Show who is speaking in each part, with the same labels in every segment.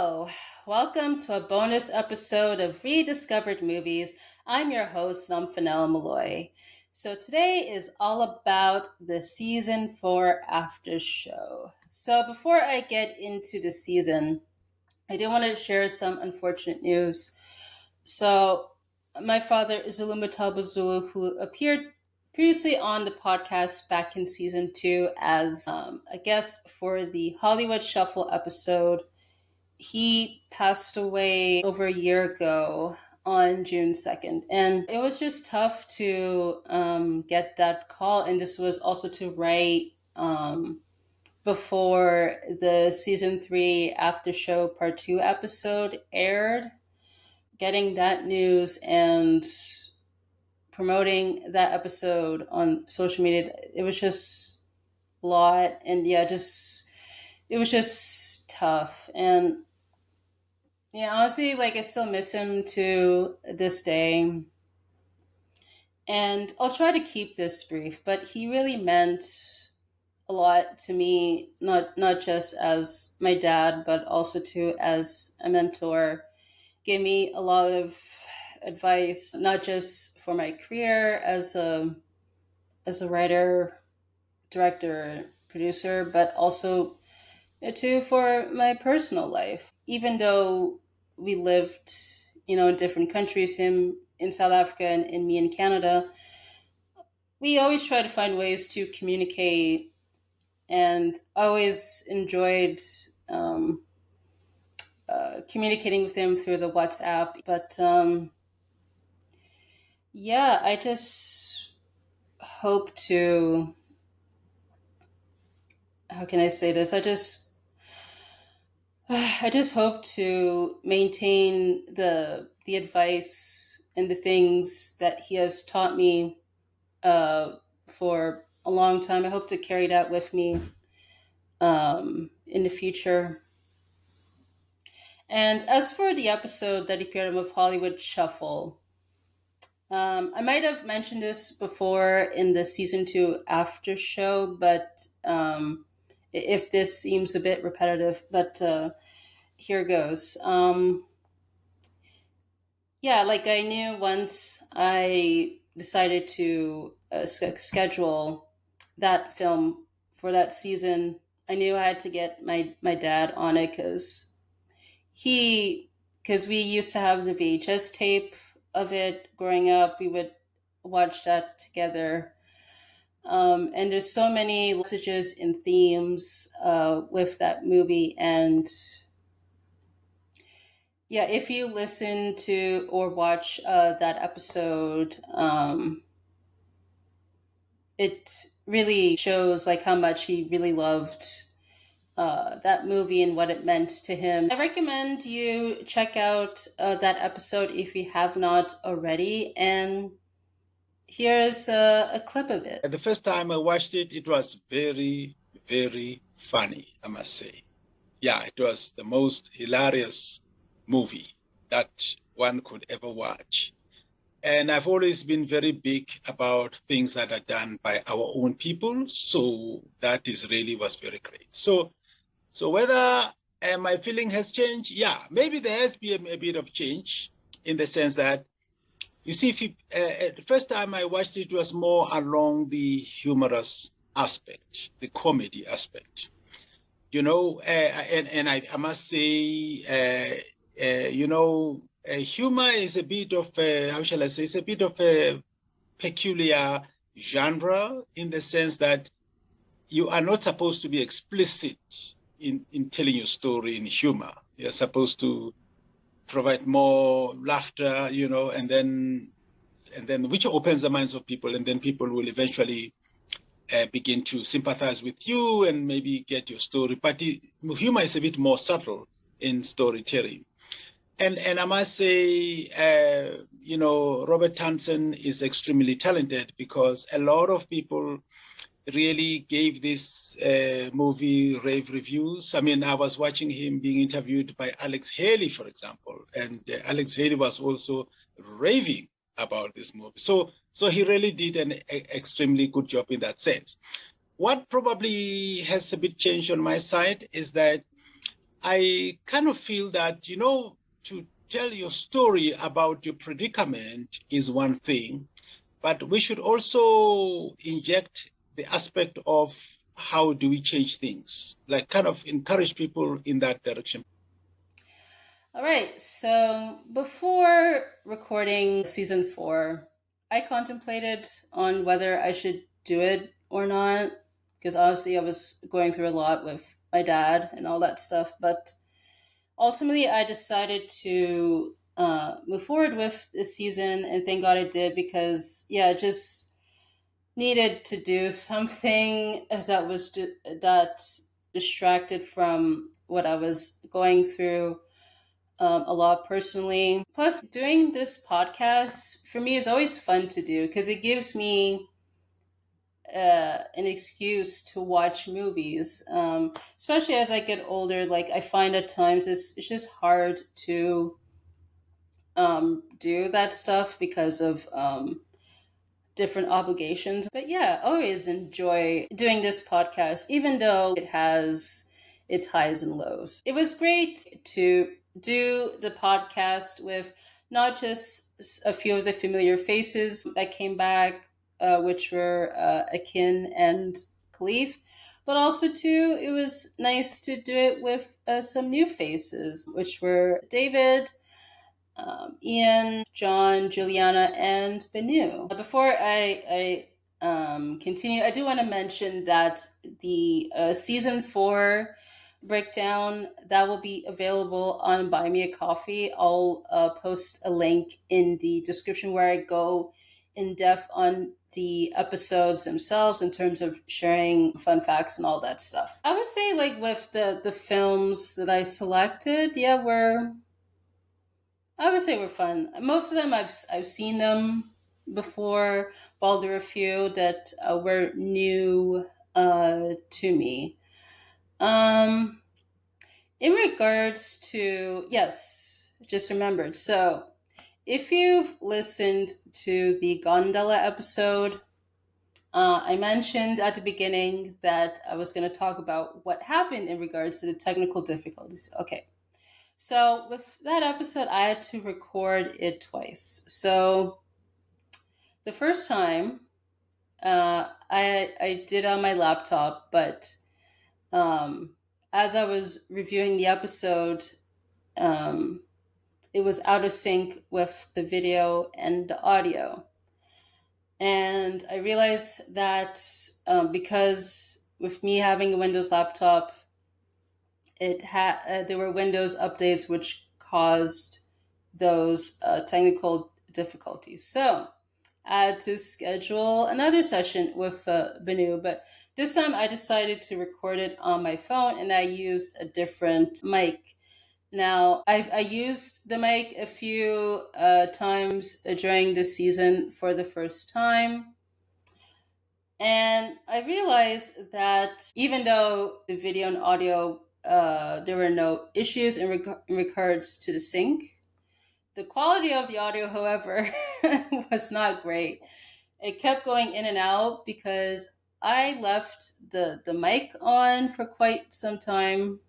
Speaker 1: Hello, welcome to a bonus episode of Rediscovered Movies. I'm your host, Nomfanelo. So today is all about the season 4 Aftershow. So before I get into the season, I do want to share some unfortunate news. So my father, Zulu Mataba Zulu, who appeared previously on the podcast back in season 2 as a guest for the Hollywood Shuffle episode, he passed away over a year ago on June 2nd. And it was just tough to get that call. And this was also to write before the season 3 after show part 2 episode aired. Getting that news and promoting that episode on social media, it was just a lot. And yeah, it was just tough. And yeah, honestly, like I still miss him to this day. And I'll try to keep this brief, but he really meant a lot to me, not just as my dad, but also to as a mentor. Gave me a lot of advice, not just for my career as a writer, director, producer, but also too for my personal life. Even though we lived, in different countries, him in South Africa and me in Canada, we always try to find ways to communicate, and always enjoyed communicating with him through the WhatsApp. But yeah, I just hope to. How can I say this? I just hope to maintain the advice and the things that he has taught me uh, for a long time. I hope to carry that with me in the future. And as for the episode that appeared with Hollywood Shuffle, I might have mentioned this before in the season 2 after show, but if this seems a bit repetitive, but here goes. Yeah, like I knew once I decided to schedule that film for that season, I knew I had to get my dad on it he because we used to have the VHS tape of it growing up. We would watch that together. And there's so many messages and themes with that movie. And yeah, if you listen to or watch that episode, it really shows like how much he really loved that movie and what it meant to him. I recommend you check out that episode if you have not already. And here's a clip of it.
Speaker 2: The first time I watched it, it was very, very funny, I must say. Yeah, it was the most hilarious movie that one could ever watch. And I've always been very big about things that are done by our own people. So that is really was very great. So whether my feeling has changed, yeah, maybe there has been a bit of change in the sense that you see, the first time I watched it was more along the humorous aspect, the comedy aspect. And I must say, humor is a bit of how shall I say? It's a bit of a peculiar genre in the sense that you are not supposed to be explicit in telling your story in humor. You're supposed to provide more laughter, and then which opens the minds of people, and then people will eventually begin to sympathize with you and maybe get your story. But humor is a bit more subtle in storytelling. And I must say, Robert Townsend is extremely talented because a lot of people really gave this movie rave reviews. I mean, I was watching him being interviewed by Alex Haley, for example, and Alex Haley was also raving about this movie. So he really did an extremely good job in that sense. What probably has a bit changed on my side is that I kind of feel that, to tell your story about your predicament is one thing, but we should also inject the aspect of how do we change things, like kind of encourage people in that direction.
Speaker 1: All right, so before recording season 4, I contemplated on whether I should do it or not, because honestly, I was going through a lot with my dad and all that stuff. But ultimately, I decided to move forward with this season, and thank God I did, because yeah, I just needed to do something that distracted from what I was going through a lot personally. Plus, doing this podcast for me is always fun to do because it gives me an excuse to watch movies. Especially as I get older, like I find at times it's just hard to do that stuff because of different obligations. But yeah, I always enjoy doing this podcast, even though it has its highs and lows. It was great to do the podcast with not just a few of the familiar faces that came back, which were Akin and Khalif, but also too, it was nice to do it with some new faces, which were David, Ian, John, Juliana, and Benu. Before I continue, I do want to mention that the season 4 breakdown that will be available on Buy Me a Coffee. I'll post a link in the description where I go in depth on the episodes themselves in terms of sharing fun facts and all that stuff. I would say, like with the films that I selected, yeah, I would say we're fun. Most of them I've seen them before, while there were a few that were new to me. Um, in regards to, yes, just remembered. So if you've listened to the Gondola episode, I mentioned at the beginning that I was going to talk about what happened in regards to the technical difficulties. Okay. So with that episode, I had to record it twice. So the first time, I did on my laptop, but um, as I was reviewing the episode, um, it was out of sync with the video and the audio, and I realized that because with me having a Windows laptop, it had there were Windows updates which caused those technical difficulties. So I had to schedule another session with Benu, but this time I decided to record it on my phone and I used a different mic. Now, I used the mic a few times during this season for the first time. And I realized that even though the video and audio, there were no issues in regards to the sync, the quality of the audio, however, was not great. It kept going in and out because I left the mic on for quite some time.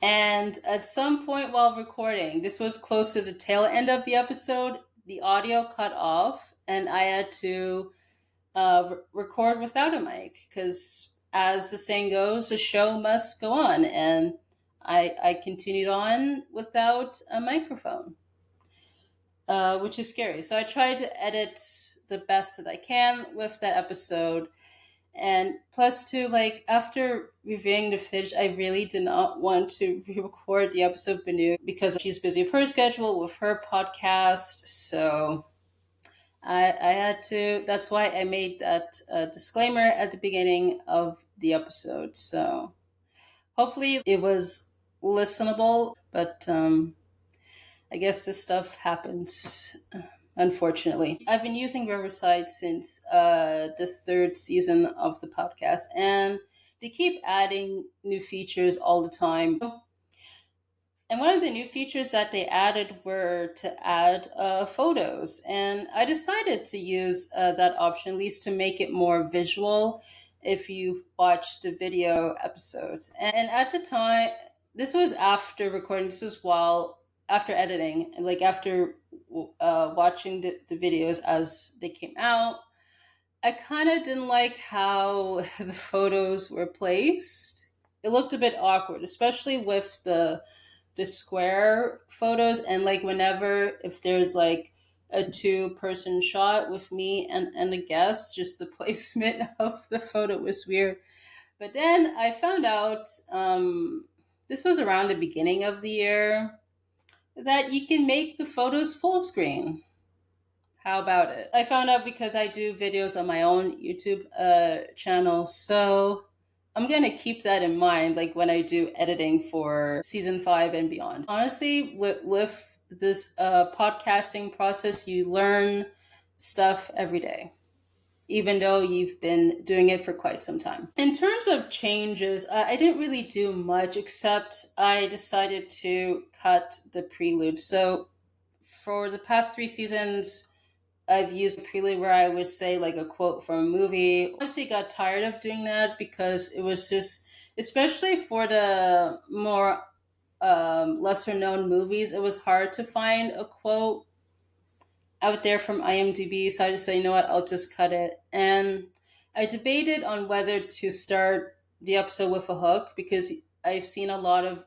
Speaker 1: And at some point while recording, this was close to the tail end of the episode, the audio cut off, and I had to record without a mic because, as the saying goes, the show must go on. And I continued on without a microphone, which is scary. So I tried to edit the best that I can with that episode. And plus, too, like after reviewing the footage, I really did not want to re-record the episode Benu because she's busy with her schedule with her podcast. So I had to. That's why I made that disclaimer at the beginning of the episode. So hopefully it was listenable. But I guess this stuff happens, unfortunately. I've been using Riverside since the third season of the podcast, and they keep adding new features all the time. And one of the new features that they added were to add photos. And I decided to use that option, at least to make it more visual if you've watched the video episodes. And at the time, this was after recording. This was while after editing, and like after watching the videos as they came out. I kind of didn't like how the photos were placed. It looked a bit awkward, especially with the square photos, and like whenever if there's like a two-person shot with me and a guest, just the placement of the photo was weird. But then I found out, this was around the beginning of the year, that you can make the photos full screen. How about it? I found out because I do videos on my own YouTube channel. So I'm going to keep that in mind, like when I do editing for season 5 and beyond. Honestly, with this podcasting process, you learn stuff every day, even though you've been doing it for quite some time. In terms of changes, I didn't really do much except I decided to cut the prelude. So for the past 3 seasons, I've used a prelude where I would say like a quote from a movie. Honestly, got tired of doing that because it was just, especially for the more lesser known movies, it was hard to find a quote out there from IMDb. So I just say, you know what, I'll just cut it. And I debated on whether to start the episode with a hook because I've seen a lot of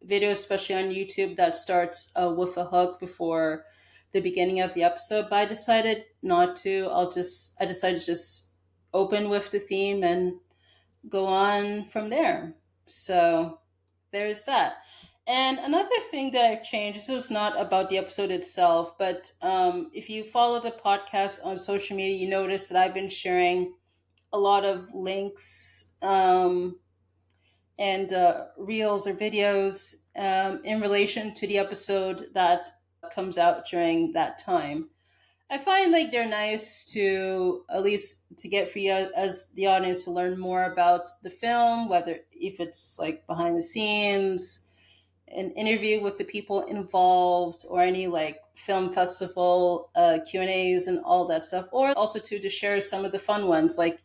Speaker 1: videos, especially on YouTube, that starts with a hook before the beginning of the episode. But I decided not to. I decided to just open with the theme and go on from there. So there's that. And another thing that I've changed, this was not about the episode itself, but if you follow the podcast on social media, you notice that I've been sharing a lot of links and reels or videos in relation to the episode that comes out during that time. I find like they're nice to at least to get for you as the audience to learn more about the film, whether if it's like behind the scenes, an interview with the people involved, or any like film festival Q&As and all that stuff, or also to share some of the fun ones, like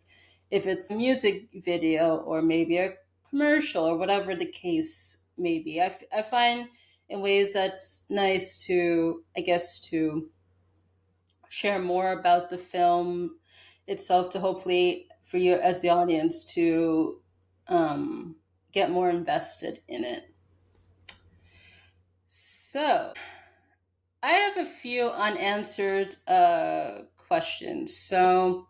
Speaker 1: if it's a music video or maybe a commercial or whatever the case may be. I find in ways that's nice to, I guess, to share more about the film itself, to hopefully for you as the audience to um, get more invested in it. So I have a few unanswered questions. So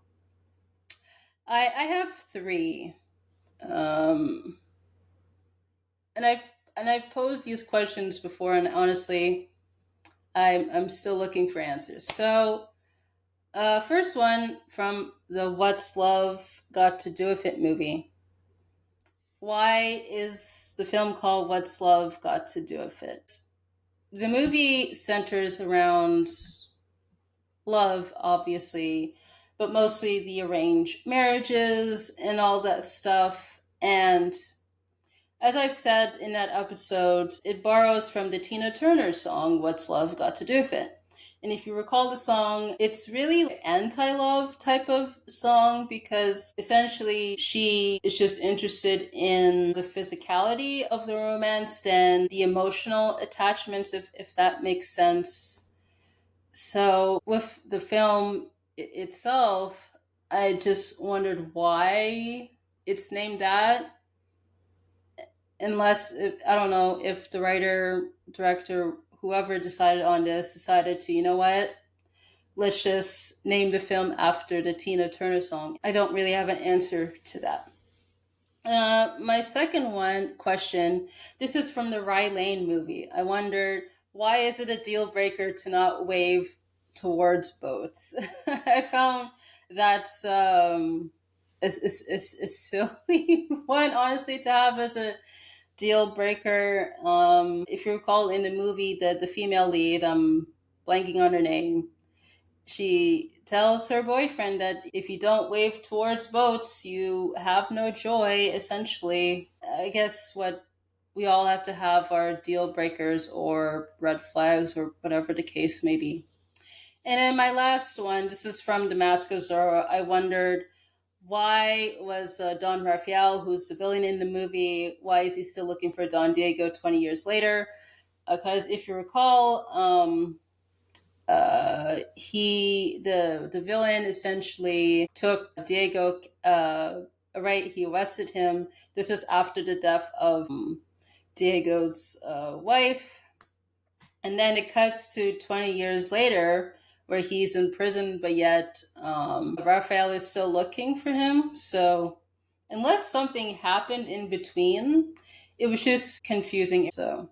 Speaker 1: I have three, um, and I've posed these questions before, and honestly, I'm still looking for answers. So first one from the What's Love Got to Do with It movie. Why is the film called What's Love Got to Do with It? The movie centers around love, obviously, but mostly the arranged marriages and all that stuff. And as I've said in that episode, it borrows from the Tina Turner song, What's Love Got to Do with It? And if you recall the song, it's really an anti-love type of song because essentially she is just interested in the physicality of the romance than the emotional attachments, if that makes sense. So with the film itself, I just wondered why it's named that. Unless I don't know if the writer, director, whoever decided on this decided to, you know what, let's just name the film after the Tina Turner song. I don't really have an answer to that. My second one question, this is from the Rye Lane movie. I wondered, why is it a deal breaker to not wave towards boats? I found that's a silly one, honestly, to have as a deal breaker. If you recall in the movie, the female lead, I'm blanking on her name, she tells her boyfriend that if you don't wave towards boats, you have no joy, essentially. I guess what we all have to have are deal breakers or red flags or whatever the case may be. And then my last one, this is from The Mask of Zorro. I wondered, why was Don Raphael, who's the villain in the movie, why is he still looking for Don Diego 20 years later? Because if you recall, he the villain essentially took Diego. Right, he arrested him. This was after the death of Diego's wife, and then it cuts to 20 years later where he's in prison, but yet Raphael is still looking for him. So unless something happened in between, it was just confusing. So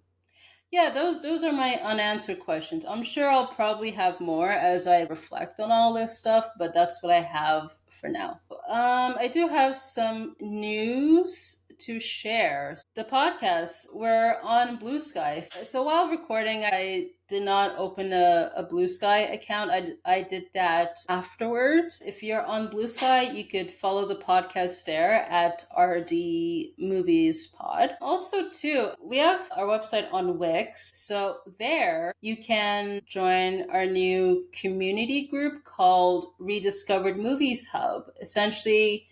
Speaker 1: yeah, those are my unanswered questions. I'm sure I'll probably have more as I reflect on all this stuff, but that's what I have for now. I do have some news to share. The podcast, we're on Blue Sky. So while recording, I did not open a Blue Sky account. I did that afterwards. If you're on Blue Sky, you could follow the podcast there at RD Movies Pod. Also, too, we have our website on Wix. So there you can join our new community group called Rediscovered Movies Hub. Essentially,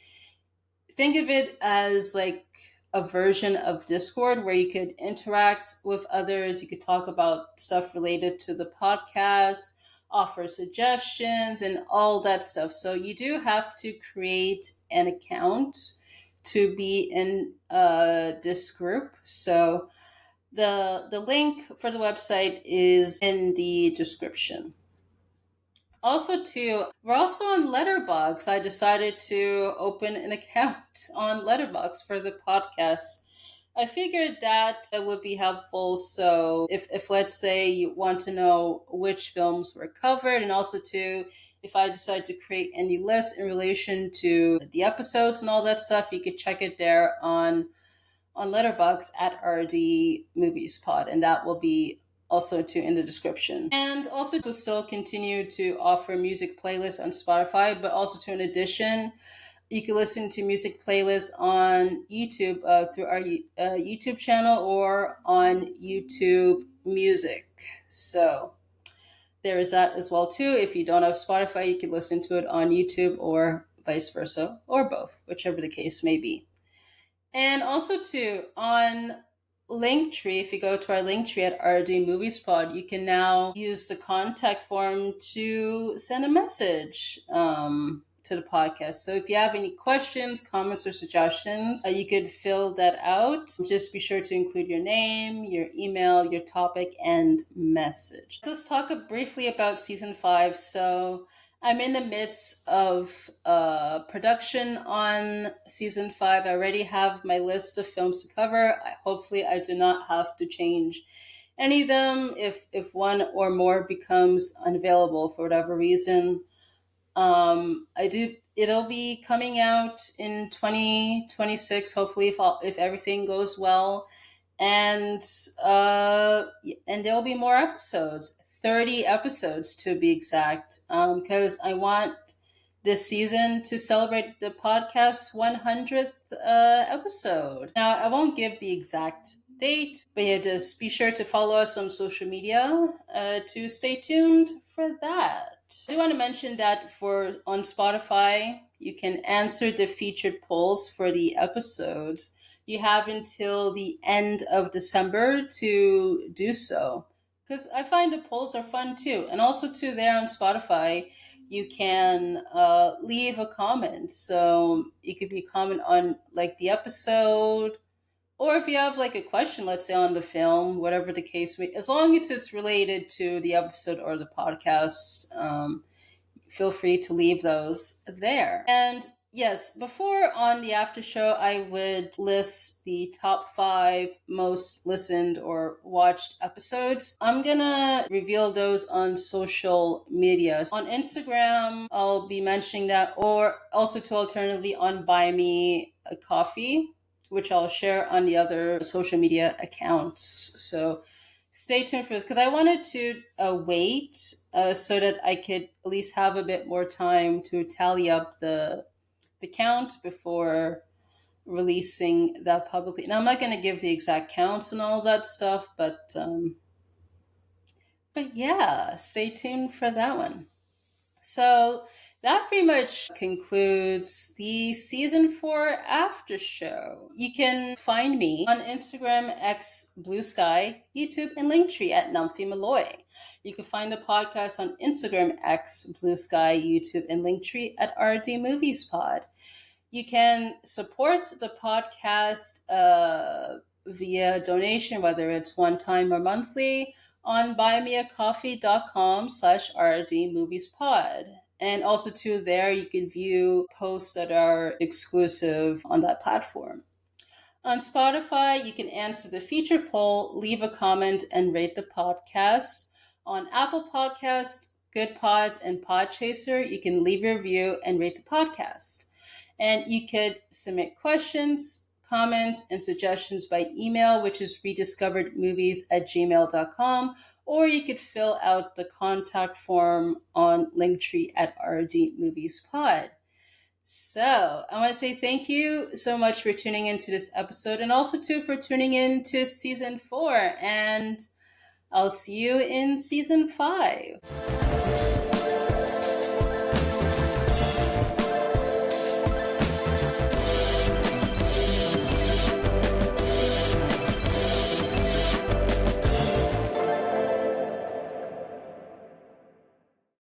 Speaker 1: think of it as like a version of Discord where you could interact with others. You could talk about stuff related to the podcast, offer suggestions, and all that stuff. So you do have to create an account to be in this group. So the link for the website is in the description. Also, too, we're also on Letterbox. I decided to open an account on Letterbox for the podcast. I figured that would be helpful. So, if let's say you want to know which films were covered, and also too, if I decide to create any list in relation to the episodes and all that stuff, you could check it there on Letterbox at RD Movies Pod, and that will be also too in the description. And also to still continue to offer music playlists on Spotify, but also to in addition, you can listen to music playlists on YouTube through our YouTube channel or on YouTube Music. So there is that as well too. If you don't have Spotify, you can listen to it on YouTube or vice versa, or both, whichever the case may be. And also too on Linktree, if you go to our Linktree at RD Movies Pod, you can now use the contact form to send a message to the podcast. So if you have any questions, comments, or suggestions, you could fill that out. Just be sure to include your name, your email, your topic, and message. Let's talk briefly about season 5. So I'm in the midst of production on season 5. I already have my list of films to cover. Hopefully, I do not have to change any of them if one or more becomes unavailable for whatever reason. I do. It'll be coming out in 2026. Hopefully, if everything goes well, and and there'll be more episodes. 30 episodes to be exact. Because I want this season to celebrate the podcast's 100th episode. Now, I won't give the exact date, but yeah, just be sure to follow us on social media to stay tuned for that. I do want to mention that for on Spotify, you can answer the featured polls for the episodes. You have until the end of December to do so. Because I find the polls are fun too. And also too there on Spotify, you can leave a comment. So it could be a comment on like the episode, or if you have like a question, let's say on the film, whatever the case may, as long as it's related to the episode or the podcast, feel free to leave those there. And yes, before on the after show, I would list the top 5 most listened or watched episodes. I'm gonna reveal those on social media. On Instagram, I'll be mentioning that, or also to alternatively on Buy Me a Coffee, which I'll share on the other social media accounts. So stay tuned for this because I wanted to wait so that I could at least have a bit more time to tally up the count before releasing that publicly. Now I'm not going to give the exact counts and all that stuff, but yeah, stay tuned for that one. So That pretty much concludes the season 4 after show. You can find me on Instagram, X, Blue Sky, YouTube, and Linktree at Nomfanelo. You can find the podcast on Instagram, X, Blue Sky, YouTube, and Linktree at RD Movies Pod. You can support the podcast via donation, whether it's one time or monthly, on buymeacoffee.com/rdmoviespod. And also too, there you can view posts that are exclusive on that platform. On Spotify, you can answer the feature poll, leave a comment, and rate the podcast. On Apple Podcast, Good Pods, and Podchaser, you can leave your review and rate the podcast. And you could submit questions, comments, and suggestions by email, which is rediscoveredmovies@gmail.com, or you could fill out the contact form on Linktree at rdmoviespod. So I want to say thank you so much for tuning into this episode, and also too for tuning in to season 4. And I'll see you in season 5.